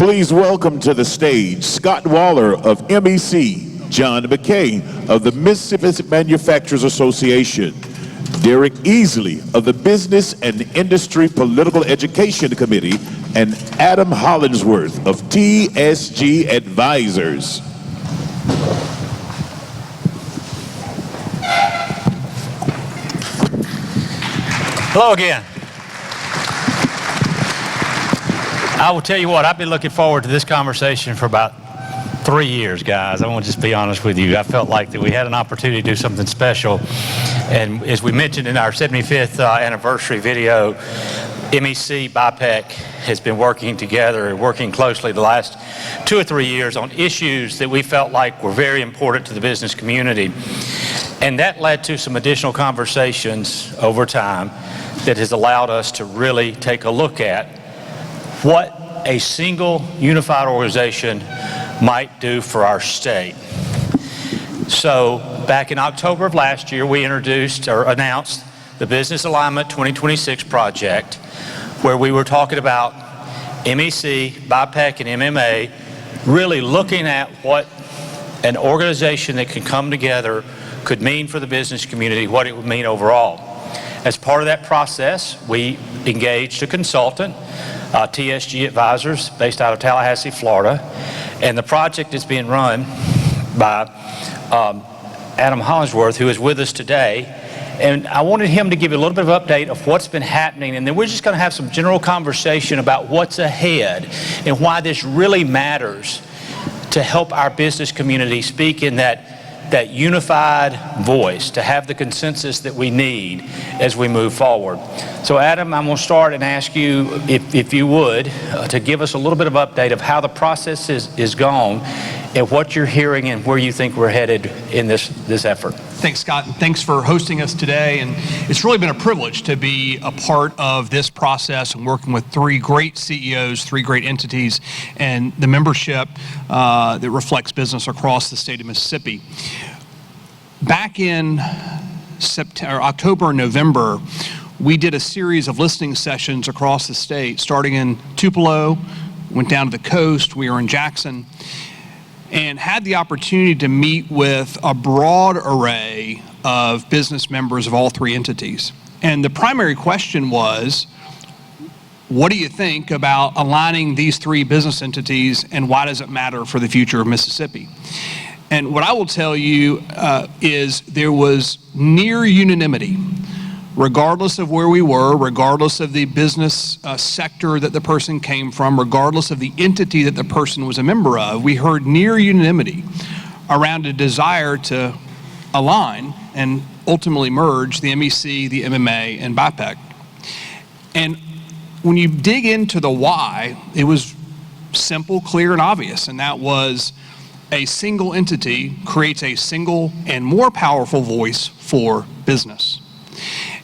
Please welcome to the stage Scott Waller of MEC, John McKay of the Mississippi Manufacturers Association, Derek Easley of the Business and Industry Political Education Committee, and Adam Hollingsworth of TSG Advisors. Hello again. I will tell you what, I've been looking forward to this conversation for about 3 years, guys. I want to just be honest with you. I felt like that we had an opportunity to do something special. And as we mentioned in our 75th anniversary video, MEC, BIPEC has been working together and working closely the last 2 or 3 years on issues that we felt like were very important to the business community. And that led to some additional conversations over time that has allowed us to really take a look at what a single unified organization might do for our state. So back in October of last year, we introduced or announced the Business Alignment 2026 project, where we were talking about MEC, BIPEC, and MMA really looking at what an organization that can come together could mean for the business community, what it would mean overall. As part of that process, we engaged a consultant, TSG Advisors, based out of Tallahassee, Florida, and the project is being run by Adam Hollingsworth, who is with us today. And I wanted him to give you a little bit of update of what's been happening, and then we're just going to have some general conversation about what's ahead and why this really matters to help our business community speak in that unified voice, to have the consensus that we need as we move forward. So Adam, I'm going to start and ask you, if you would, to give us a little bit of update of how the process is gone and what you're hearing and where you think we're headed in this effort. Thanks, Scott, and thanks for hosting us today. And it's really been a privilege to be a part of this process and working with 3 great CEOs, 3 great entities, and the membership that reflects business across the state of Mississippi. Back in October and November, we did a series of listening sessions across the state, starting in Tupelo, went down to the coast, we were in Jackson, and had the opportunity to meet with a broad array of business members of all 3 entities. And the primary question was, what do you think about aligning these 3 business entities, and why does it matter for the future of Mississippi? And what I will tell you is there was near unanimity, regardless of where we were, regardless of the business sector that the person came from, regardless of the entity that the person was a member of. We heard near unanimity around a desire to align and ultimately merge the MEC, the MMA, and BIPEC. And when you dig into the why, it was simple, clear, and obvious, and that was a single entity creates a single and more powerful voice for business.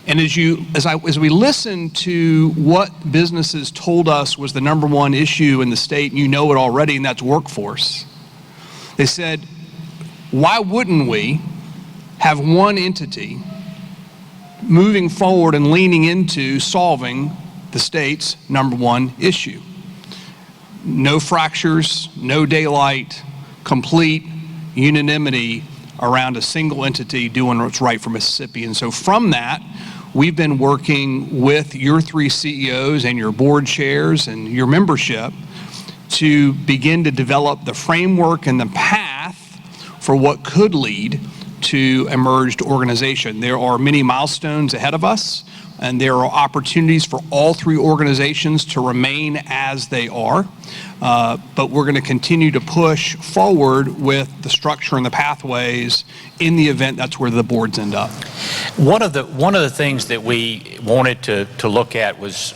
And as we listened to what businesses told us was the #1 issue in the state, and you know it already, and that's workforce. They said, why wouldn't we have one entity moving forward and leaning into solving the state's #1 issue? No fractures, no daylight, complete unanimity around a single entity doing what's right for Mississippi. And so from that, we've been working with your 3 CEOs and your board chairs and your membership to begin to develop the framework and the path for what could lead to a merged organization. There are many milestones ahead of us, and there are opportunities for all 3 organizations to remain as they are. But we're going to continue to push forward with the structure and the pathways in the event that's where the boards end up. One of the things that we wanted to look at was,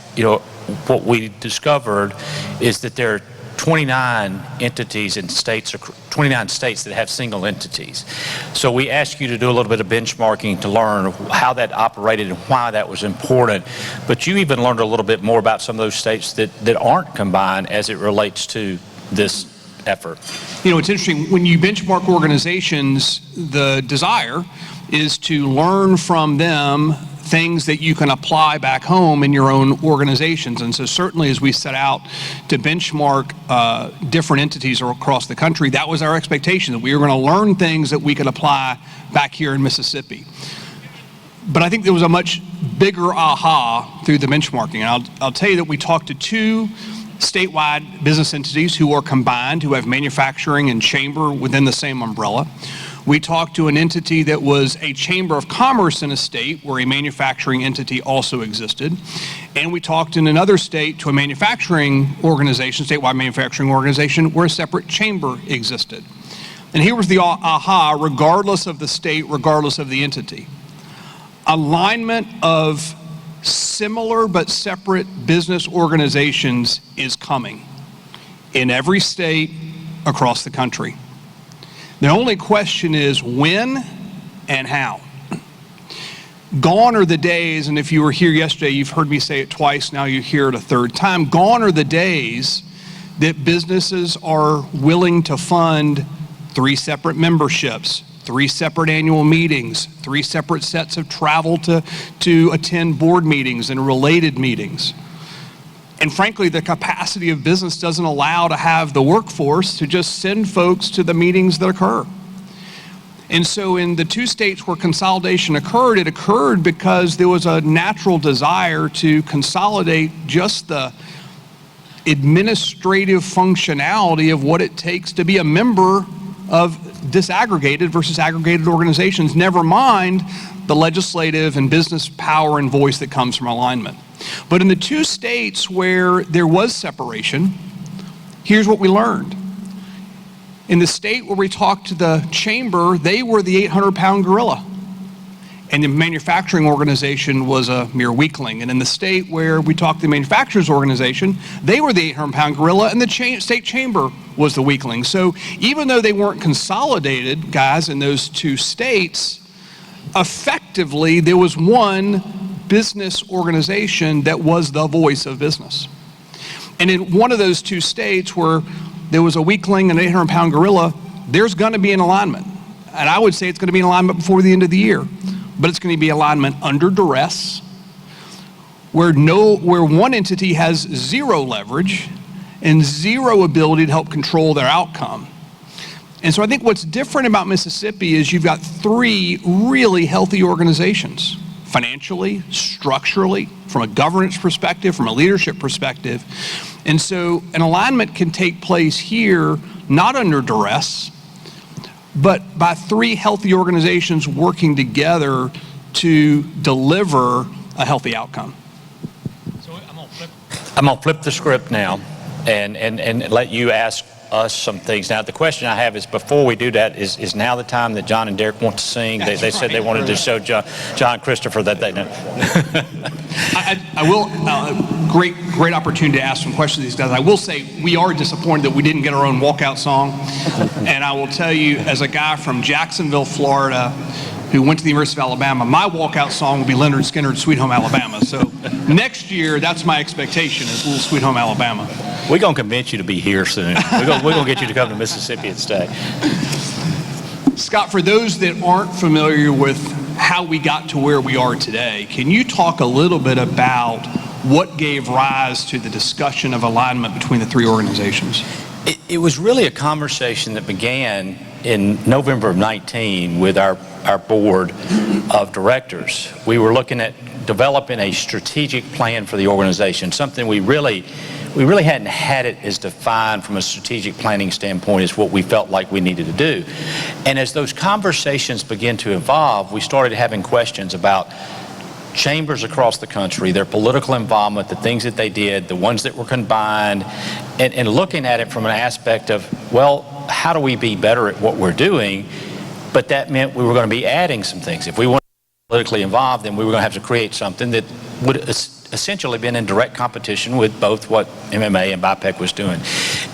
what we discovered is that there are 29 entities in states, 29 states that have single entities. So we asked you to do a little bit of benchmarking to learn how that operated and why that was important. But you even learned a little bit more about some of those states that aren't combined as it relates to this effort. It's interesting, when you benchmark organizations, the desire is to learn from them things that you can apply back home in your own organizations. And so certainly as we set out to benchmark different entities across the country, that was our expectation, that we were going to learn things that we could apply back here in Mississippi. But I think there was a much bigger aha through the benchmarking. And I'll tell you that we talked to two statewide business entities who are combined, who have manufacturing and chamber within the same umbrella. We talked to an entity that was a chamber of commerce in a state where a manufacturing entity also existed. And we talked in another state to a manufacturing organization, statewide manufacturing organization, where a separate chamber existed. And here was the aha, regardless of the state, regardless of the entity. Alignment of similar but separate business organizations is coming in every state across the country. The only question is when and how. Gone are the days, and if you were here yesterday, you've heard me say it twice, now you hear it a third time. Gone are the days that businesses are willing to fund 3 separate memberships, 3 separate annual meetings, 3 separate sets of travel to attend board meetings and related meetings. And frankly, the capacity of business doesn't allow to have the workforce to just send folks to the meetings that occur. And so in the 2 states where consolidation occurred, it occurred because there was a natural desire to consolidate just the administrative functionality of what it takes to be a member of disaggregated versus aggregated organizations, never mind the legislative and business power and voice that comes from alignment. But in the 2 states where there was separation, here's what we learned. In the state where we talked to the chamber, they were the 800-pound gorilla. And the manufacturing organization was a mere weakling. And in the state where we talked to the manufacturers organization, they were the 800-pound gorilla, and the state chamber was the weakling. So even though they weren't consolidated, guys, in those 2 states, effectively there was one business organization that was the voice of business. And in one of those 2 states where there was a weakling and an 800-pound gorilla, there's going to be an alignment. And I would say it's going to be an alignment before the end of the year. But it's going to be alignment under duress, where one entity has 0 leverage and 0 ability to help control their outcome. And so I think what's different about Mississippi is you've got 3 really healthy organizations, financially, structurally, from a governance perspective, from a leadership perspective. And so an alignment can take place here, not under duress, but by 3 healthy organizations working together to deliver a healthy outcome. So I'm gonna flip the script now and let you ask us some things. Now, the question I have is, before we do that, is now the time that John and Derek want to sing? They said they wanted to show John Christopher that they know. I will, great opportunity to ask some questions to these guys. I will say we are disappointed that we didn't get our own walkout song. And I will tell you, as a guy from Jacksonville, Florida, who went to the University of Alabama, my walkout song will be Leonard Skinner's Sweet Home Alabama. So next year, that's my expectation, is Little Sweet Home Alabama. We're going to convince you to be here soon. We're going to get you to come to Mississippi and stay. Scott, for those that aren't familiar with how we got to where we are today, can you talk a little bit about what gave rise to the discussion of alignment between the 3 organizations? It was really a conversation that began in November of 19 with our board of directors. We were looking at developing a strategic plan for the organization, something we really hadn't had it as defined from a strategic planning standpoint as what we felt like we needed to do. And as those conversations began to evolve, we started having questions about chambers across the country, their political involvement, the things that they did, the ones that were combined, and looking at it from an aspect of, well, how do we be better at what we're doing? But that meant we were going to be adding some things. If we wanted to be politically involved, then we were going to have to create something that would essentially been in direct competition with both what MMA and BIPEC was doing.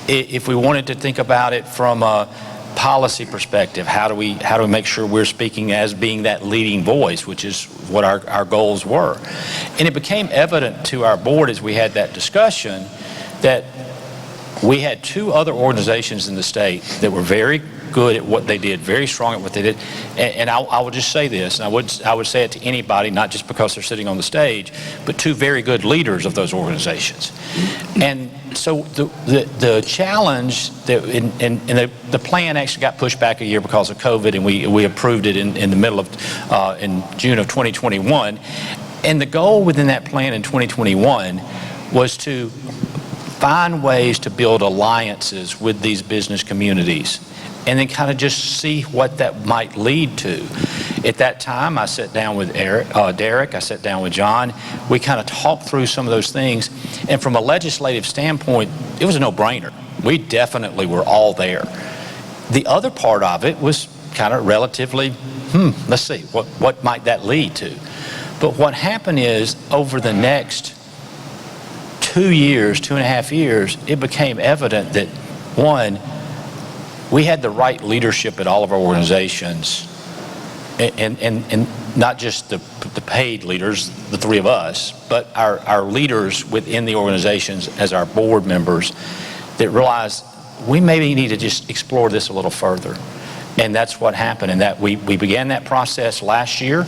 If we wanted to think about it from a policy perspective, how do we make sure we're speaking as being that leading voice, which is what our goals were. And it became evident to our board as we had that discussion that we had 2 other organizations in the state that were very good at what they did, very strong at what they did. And I will just say this, and I would say it to anybody, not just because they're sitting on the stage, but two very good leaders of those organizations. And so the challenge that and the plan actually got pushed back a year because of COVID, and we approved it in the middle of in June of 2021. And the goal within that plan in 2021 was to find ways to build alliances with these business communities and then kind of just see what that might lead to. At that time, I sat down with Derek, I sat down with John. We kind of talked through some of those things. And from a legislative standpoint, it was a no-brainer. We definitely were all there. The other part of it was kind of relatively, let's see, what might that lead to? But what happened is, over the next 2 years, 2.5 years, it became evident that, one, we had the right leadership at all of our organizations, and not just the paid leaders, the three of us, but our leaders within the organizations as our board members that realized we maybe need to just explore this a little further. And that's what happened, and that we began that process last year.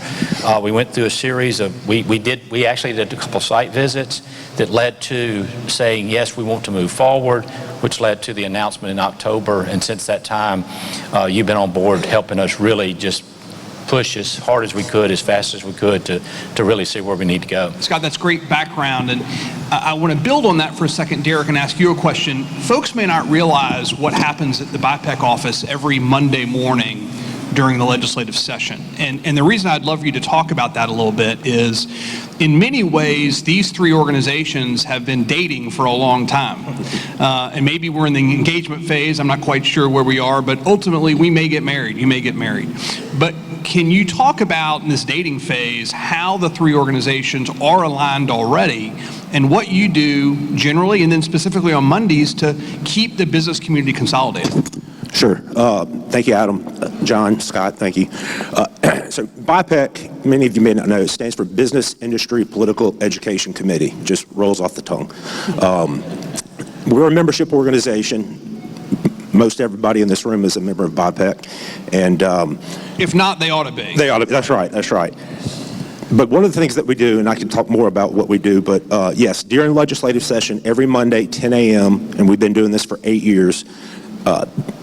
We went through a series of, we actually did a couple site visits that led to saying, yes, we want to move forward, which led to the announcement in October. And since that time, you've been on board helping us really just push as hard as we could, as fast as we could to really see where we need to go. Scott, that's great background, and I want to build on that for a second, Derek, and ask you a question. Folks may not realize what happens at the BIPEC office every Monday morning during the legislative session. And the reason I'd love for you to talk about that a little bit is, in many ways, these three organizations have been dating for a long time. And maybe we're in the engagement phase, I'm not quite sure where we are, but ultimately we may get married, you may get married. But can you talk about, in this dating phase, how the three organizations are aligned already, and what you do generally, and then specifically on Mondays, to keep the business community consolidated? Sure. Thank you, Adam. John, Scott, thank you. So BIPEC, many of you may not know, stands for Business Industry Political Education Committee. Just rolls off the tongue. We're a membership organization. Most everybody in this room is a member of BIPEC. And if not, they ought to be. They ought to be. That's right. That's right. But one of the things that we do, and I can talk more about what we do, but yes, during legislative session, every Monday, 10 a.m., and we've been doing this for 8 years,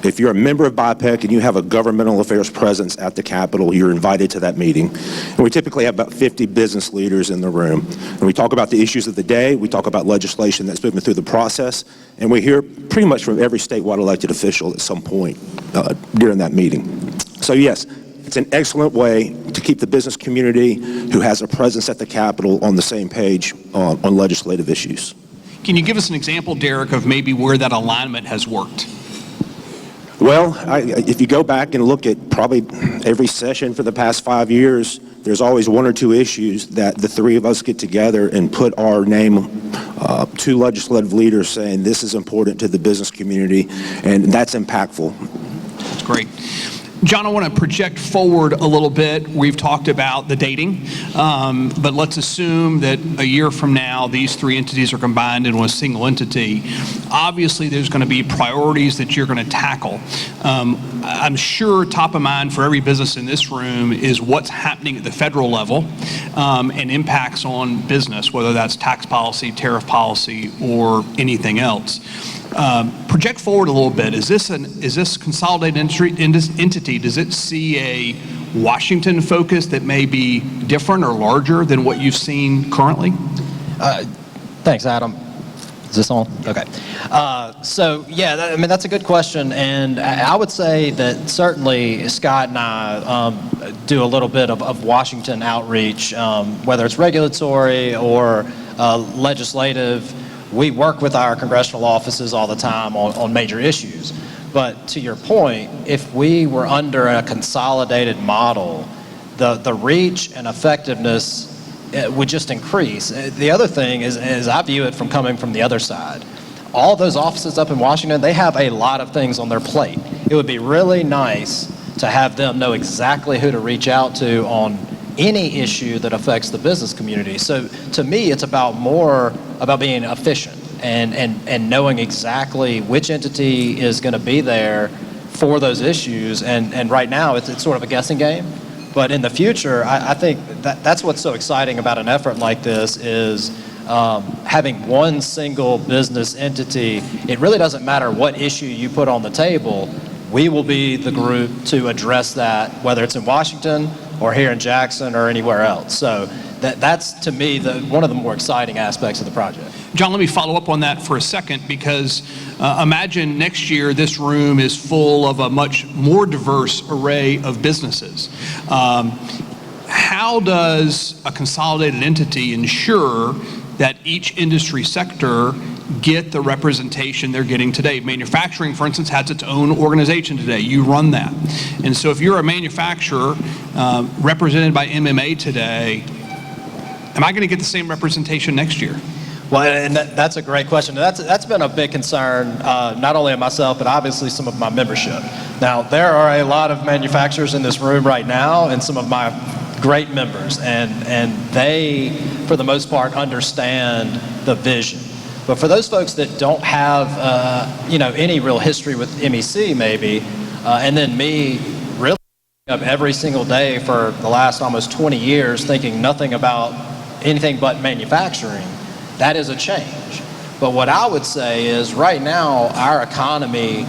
if you're a member of BIPEC and you have a governmental affairs presence at the Capitol, you're invited to that meeting. And we typically have about 50 business leaders in the room. And we talk about the issues of the day, we talk about legislation that's moving through the process, and we hear pretty much from every statewide elected official at some point during that meeting. So yes, it's an excellent way to keep the business community who has a presence at the Capitol on the same page on legislative issues. Can you give us an example, Derek, of maybe where that alignment has worked? Well, if you go back and look at probably every session for the past 5 years, there's always one or two issues that the three of us get together and put our name to legislative leaders saying this is important to the business community, and that's impactful. That's great. John, I want to project forward a little bit. We've talked about the dating, but let's assume that a year from now, these three entities are combined into a single entity. Obviously, there's going to be priorities that you're going to tackle. I'm sure top of mind for every business in this room is what's happening at the federal level and impacts on business, whether that's tax policy, tariff policy, or anything else. Project forward a little bit. Is this consolidated entity, does it see a Washington focus that may be different or larger than what you've seen currently? Thanks, Adam. Is this on? Okay. So yeah, I mean, that's a good question, and I would say that certainly Scott and I do a little bit of Washington outreach, whether it's regulatory or legislative. We work with our congressional offices all the time on major issues. But to your point, if we were under a consolidated model, the reach and effectiveness would just increase. The other thing is I view it from coming from the other side. All those offices up in Washington, they have a lot of things on their plate. It would be really nice to have them know exactly who to reach out to on any issue that affects the business community. So to me, it's more about being efficient and knowing exactly which entity is going to be there for those issues. And right now, it's sort of a guessing game. But in the future, I think that's what's so exciting about an effort like this is having one single business entity. It really doesn't matter what issue you put on the table. We will be the group to address that, whether it's in Washington or here in Jackson or anywhere else. So that's, to me, one of the more exciting aspects of the project. John, let me follow up on that for a second, because imagine next year this room is full of a much more diverse array of businesses. How does a consolidated entity ensure that each industry sector get the representation they're getting today? Manufacturing, for instance, has its own organization today. You run that. And so if you're a manufacturer represented by MMA today, am I going to get the same representation next year? Well, and that's a great question. That's been a big concern, not only of myself, but obviously some of my membership. Now, there are a lot of manufacturers in this room right now, and some of my great members, and they, for the most part, understand the vision. But for those folks that don't have, any real history with MEC, maybe, and then me really up every single day for the last almost 20 years, thinking nothing about anything but manufacturing. That is a change. But what I would say is right now our economy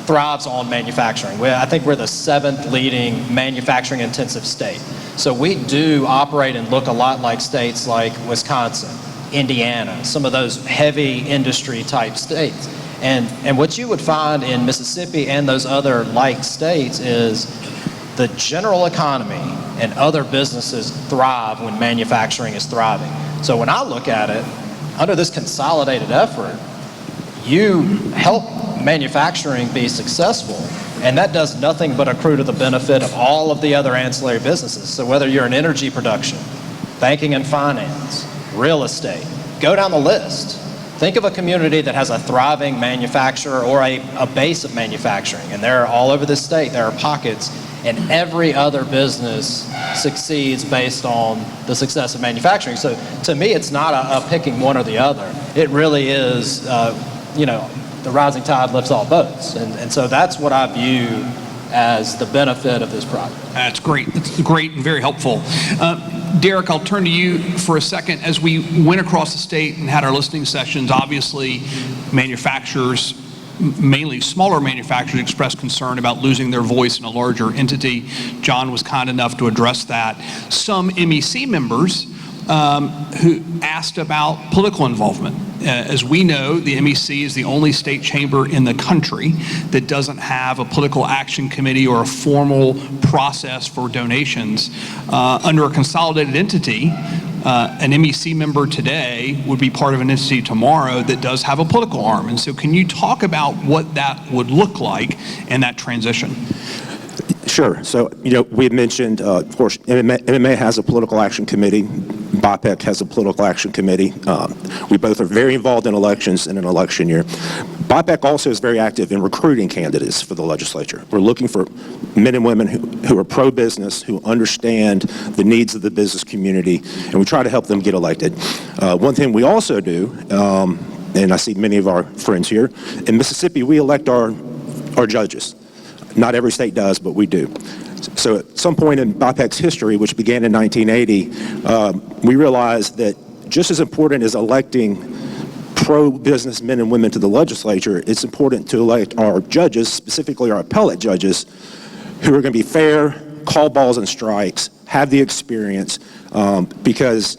thrives on manufacturing. I think we're the 7th leading manufacturing intensive state. So we do operate and look a lot like states like Wisconsin, Indiana, some of those heavy industry type states. And what you would find in Mississippi and those other like states is the general economy and other businesses thrive when manufacturing is thriving. So when I look at it, under this consolidated effort, you help manufacturing be successful, and that does nothing but accrue to the benefit of all of the other ancillary businesses. So whether you're in energy production, banking and finance, real estate, go down the list. Think of a community that has a thriving manufacturer or a base of manufacturing, and they're all over the state. There are pockets, and every other business succeeds based on the success of manufacturing. So to me, it's not a picking one or the other. It really is, the rising tide lifts all boats. And so that's what I view as the benefit of this project. That's great. That's great and very helpful. Derek, I'll turn to you for a second. As we went across the state and had our listening sessions, obviously manufacturers, mainly smaller manufacturers, expressed concern about losing their voice in a larger entity. John was kind enough to address that. Some MEC members who asked about political involvement. As we know, the MEC is the only state chamber in the country that doesn't have a political action committee or a formal process for donations. Under a consolidated entity, an MEC member today would be part of an entity tomorrow that does have a political arm. And so can you talk about what that would look like in that transition? Sure. So, we had mentioned, of course, MMA has a political action committee. BIPEC has a political action committee. We both are very involved in elections in an election year. BIPEC also is very active in recruiting candidates for the legislature. We're looking for men and women who are pro-business, who understand the needs of the business community, and we try to help them get elected. One thing we also do, and I see many of our friends here, in Mississippi, we elect our judges. Not every state does, but we do. So at some point in BIPEC's history, which began in 1980, we realized that just as important as electing pro-business men and women to the legislature, it's important to elect our judges, specifically our appellate judges, who are going to be fair, call balls and strikes, have the experience, because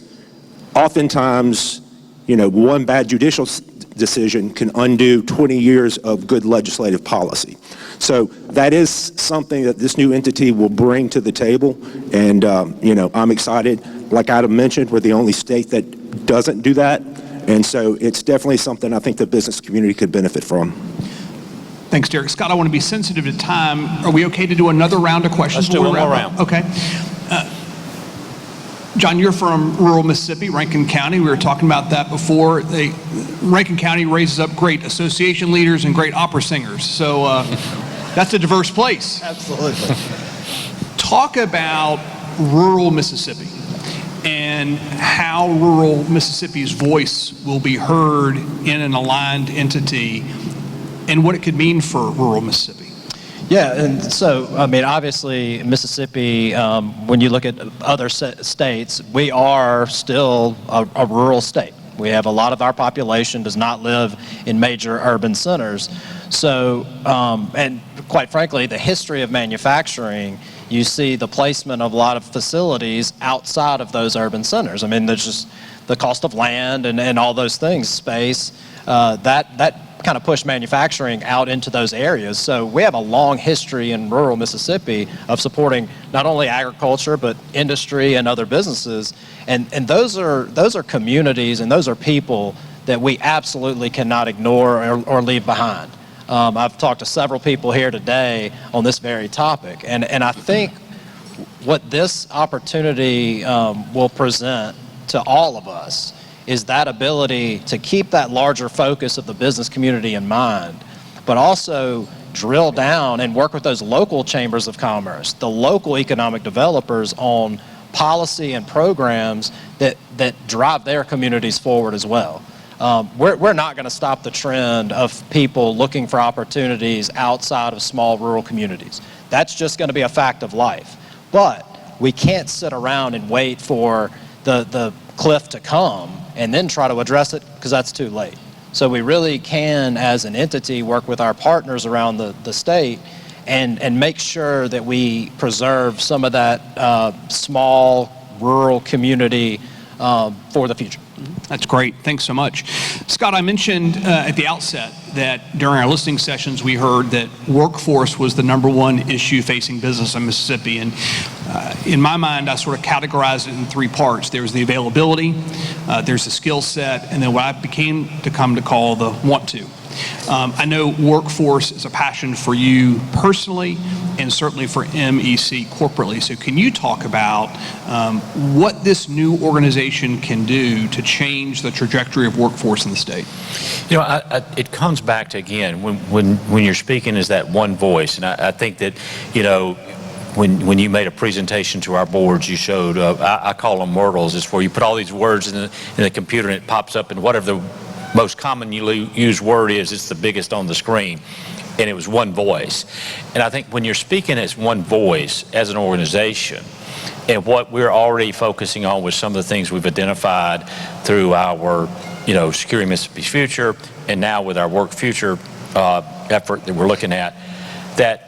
oftentimes, one bad judicial decision can undo 20 years of good legislative policy. So that is something that this new entity will bring to the table, and I'm excited. Like Adam mentioned, we're the only state that doesn't do that, and so it's definitely something I think the business community could benefit from. Thanks, Derek. Scott, I want to be sensitive to time. Are we okay to do another round of questions? Let's do one more round. Okay. John, you're from rural Mississippi, Rankin County. We were talking about that before. Rankin County raises up great association leaders and great opera singers. So that's a diverse place. Absolutely. Talk about rural Mississippi and how rural Mississippi's voice will be heard in an aligned entity and what it could mean for rural Mississippi. Yeah, and so, I mean, obviously, Mississippi, when you look at other states, we are still a rural state. We have a lot of our population does not live in major urban centers. So, and quite frankly, the history of manufacturing, you see the placement of a lot of facilities outside of those urban centers. I mean, there's just the cost of land and all those things, space, that kind of push manufacturing out into those areas. So we have a long history in rural Mississippi of supporting not only agriculture but industry and other businesses, and those are communities and those are people that we absolutely cannot ignore or leave behind. I've talked to several people here today on this very topic, and I think what this opportunity will present to all of us is that ability to keep that larger focus of the business community in mind, but also drill down and work with those local chambers of commerce, the local economic developers on policy and programs that drive their communities forward as well. We're not going to stop the trend of people looking for opportunities outside of small rural communities. That's just going to be a fact of life. But we can't sit around and wait for the cliff to come and then try to address it, because that's too late. So we really can, as an entity, work with our partners around the state and make sure that we preserve some of that small rural community for the future. That's great. Thanks so much. Scott, I mentioned at the outset that during our listening sessions, we heard that workforce was the #1 issue facing business in Mississippi. And in my mind, I sort of categorized it in 3 parts. There's the availability, there's the skill set, and then what I come to call the want to. I know workforce is a passion for you personally and certainly for MEC corporately. So can you talk about what this new organization can do to change the trajectory of workforce in the state? You know, it comes back to, again, when you're speaking is that one voice. And I think that, you know, when you made a presentation to our boards, you showed, I call them Wordles, is where you put all these words in the computer and it pops up, and whatever the most commonly used word is, it's the biggest on the screen. And it was one voice. And I think when you're speaking as one voice as an organization, and what we're already focusing on with some of the things we've identified through our, you know, Securing Mississippi's Future, and now with our Work Future effort that we're looking at, that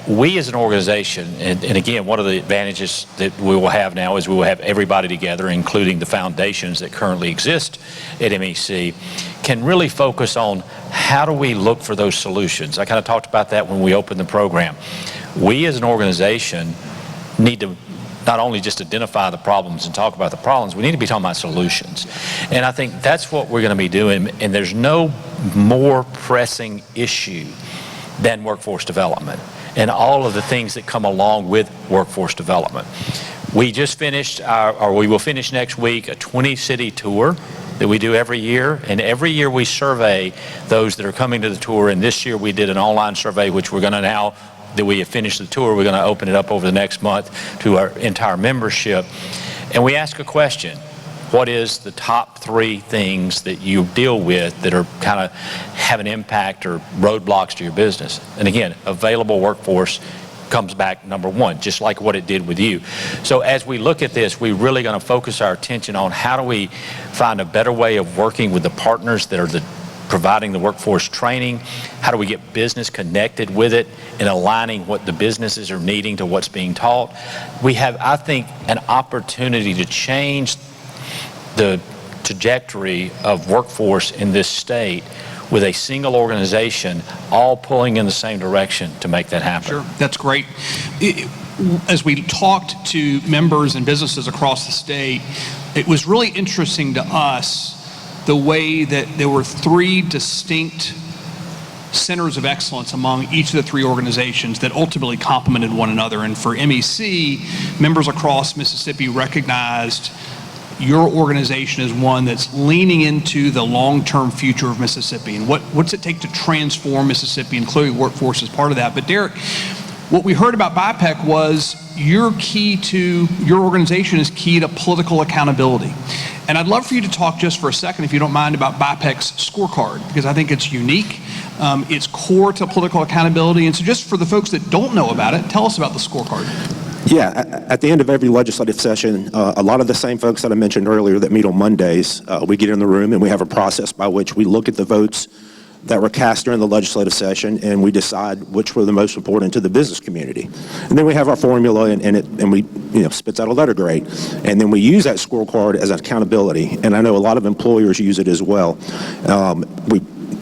we as an organization, and again, one of the advantages that we will have now is we will have everybody together, including the foundations that currently exist at MEC, can really focus on how do we look for those solutions. I kind of talked about that when we opened the program. We as an organization need to not only just identify the problems and talk about the problems, we need to be talking about solutions. And I think that's what we're going to be doing, and there's no more pressing issue than workforce development and all of the things that come along with workforce development. We just finished, or we will finish next week, a 20-city tour that we do every year, and every year we survey those that are coming to the tour, and this year we did an online survey, which we're going to now, that we have finished the tour, we're going to open it up over the next month to our entire membership, and we ask a question. What is the top 3 things that you deal with that are kind of have an impact or roadblocks to your business? And again, available workforce comes back #1, just like what it did with you. So as we look at this, we're really going to focus our attention on how do we find a better way of working with the partners that are providing the workforce training. How do we get business connected with it and aligning what the businesses are needing to what's being taught? We have, I think, an opportunity to change the trajectory of workforce in this state with a single organization all pulling in the same direction to make that happen. Sure, that's great. As we talked to members and businesses across the state, it was really interesting to us the way that there were 3 distinct centers of excellence among each of the 3 organizations that ultimately complemented one another. And for MEC, members across Mississippi recognized your organization is one that's leaning into the long-term future of Mississippi and what's it take to transform Mississippi, and clearly workforce is part of that. But Derek, what we heard about BIPEC was your organization is key to political accountability. And I'd love for you to talk just for a second, if you don't mind, about BIPEC's scorecard, because I think it's unique. It's core to political accountability. And so just for the folks that don't know about it, tell us about the scorecard. Yeah, at the end of every legislative session, a lot of the same folks that I mentioned earlier that meet on Mondays, we get in the room and we have a process by which we look at the votes that were cast during the legislative session, and we decide which were the most important to the business community. And then we have our formula, and we spits out a letter grade. And then we use that scorecard as accountability, and I know a lot of employers use it as well.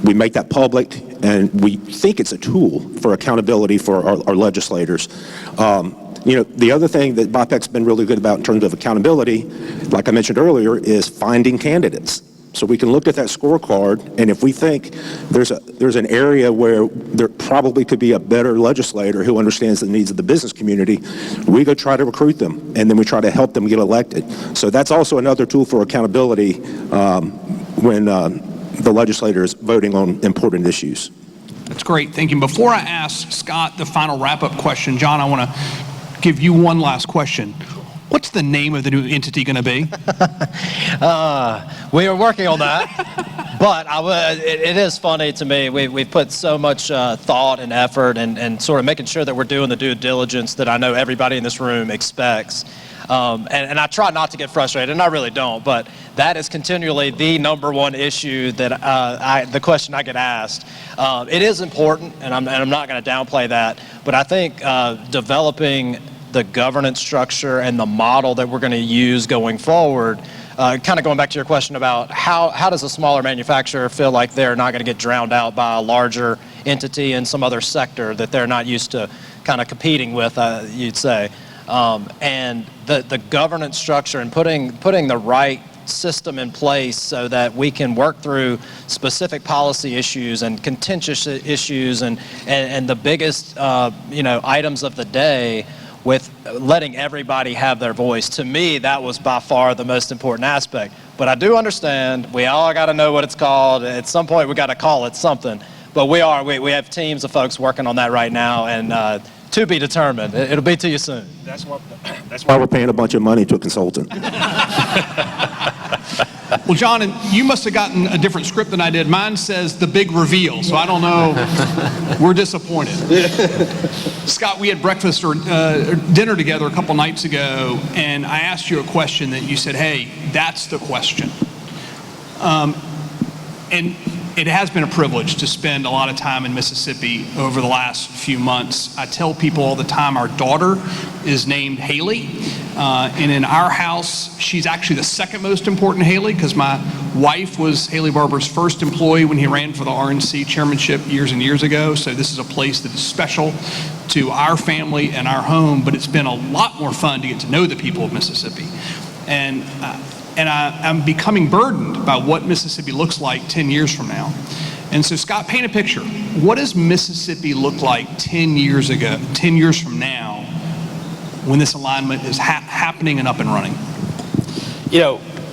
We make that public, and we think it's a tool for accountability for our legislators. The other thing that BIPEC's been really good about in terms of accountability, like I mentioned earlier, is finding candidates. So we can look at that scorecard, and if we think there's an area where there probably could be a better legislator who understands the needs of the business community, we go try to recruit them, and then we try to help them get elected. So that's also another tool for accountability when the legislator is voting on important issues. That's great. Thank you. Before I ask Scott the final wrap-up question, John, I want to give you one last question. What's the name of the new entity going to be? We are working on that, but it is funny to me. We've put so much thought and effort and sort of making sure that we're doing the due diligence that I know everybody in this room expects. And I try not to get frustrated, and I really don't, but that is continually the number one issue that the question I get asked. It is important, and I'm not going to downplay that, but I think developing the governance structure and the model that we're going to use going forward, kind of going back to your question about how does a smaller manufacturer feel like they're not going to get drowned out by a larger entity in some other sector that they're not used to kind of competing with, you'd say. And the governance structure and putting the right system in place so that we can work through specific policy issues and contentious issues and the biggest items of the day, with letting everybody have their voice. To me, that was by far the most important aspect. But I do understand we all got to know what it's called. At some point, we got to call it something. But we have teams of folks working on that right now, and to be determined. It'll be to you soon. That's why we're paying a bunch of money to a consultant. Well, John, and you must have gotten a different script than I did. Mine says the big reveal, so I don't know. We're disappointed. Scott, we had breakfast or dinner together a couple nights ago, and I asked you a question that you said, hey, that's the question. And it has been a privilege to spend a lot of time in Mississippi over the last few months. I tell people all the time our daughter is named Haley. And in our house, she's actually the second most important Haley, because my wife was Haley Barbour's first employee when he ran for the RNC chairmanship years and years ago. So this is a place that is special to our family and our home, but it's been a lot more fun to get to know the people of Mississippi. And I'm becoming burdened by what Mississippi looks like 10 years from now. And so, Scott, paint a picture. What does Mississippi look like 10 years from now, when this alignment is happening and up and running?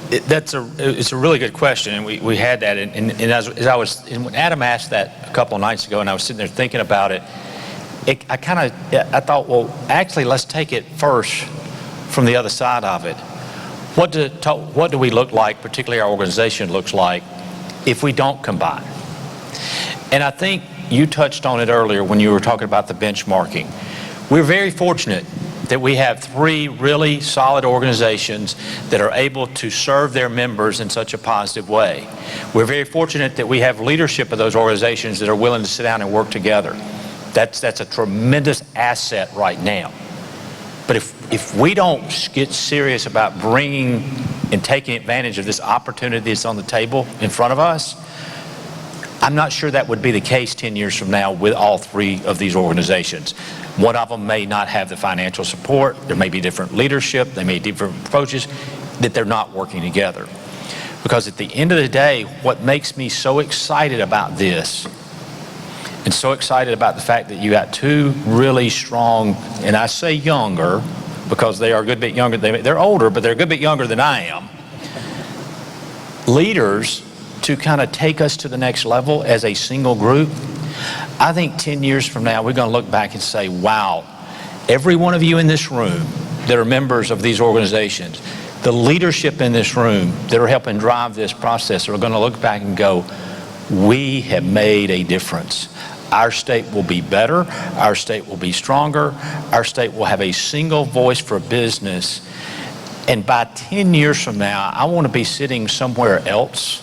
It's a really good question, and we had that. And when Adam asked that a couple of nights ago, and I was sitting there thinking about it, I thought, well, actually, let's take it first from the other side of it. What do we look like, particularly our organization looks like, if we don't combine? And I think you touched on it earlier when you were talking about the benchmarking. We're very fortunate that we have three really solid organizations that are able to serve their members in such a positive way. We're very fortunate that we have leadership of those organizations that are willing to sit down and work together. That's a tremendous asset right now. But if we don't get serious about bringing and taking advantage of this opportunity that's on the table in front of us, I'm not sure that would be the case 10 years from now with all three of these organizations. One of them may not have the financial support. There may be different leadership. They may be different approaches, that they're not working together. Because at the end of the day, what makes me so excited about this, and so excited about the fact that you got two really strong, and I say younger, because they are a good bit younger, they're older, but they're a good bit younger than I am, leaders to kind of take us to the next level as a single group. I think 10 years from now, we're going to look back and say, wow, every one of you in this room that are members of these organizations, the leadership in this room that are helping drive this process are going to look back and go, we have made a difference. Our state will be better. Our state will be stronger. Our state will have a single voice for business. And by 10 years from now, I want to be sitting somewhere else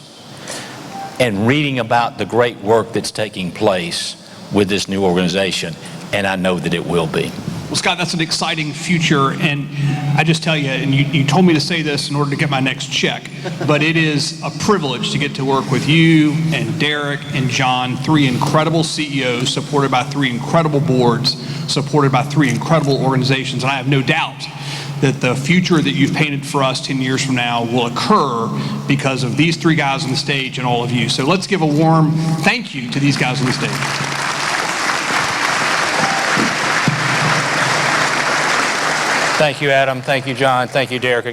and reading about the great work that's taking place with this new organization. And I know that it will be. Well, Scott, that's an exciting future, and I just tell you, and you told me to say this in order to get my next check, but it is a privilege to get to work with you and Derek and John, three incredible CEOs supported by three incredible boards, supported by three incredible organizations, and I have no doubt that the future that you've painted for us 10 years from now will occur because of these three guys on the stage and all of you. So let's give a warm thank you to these guys on the stage. Thank you, Adam. Thank you, John. Thank you, Derek.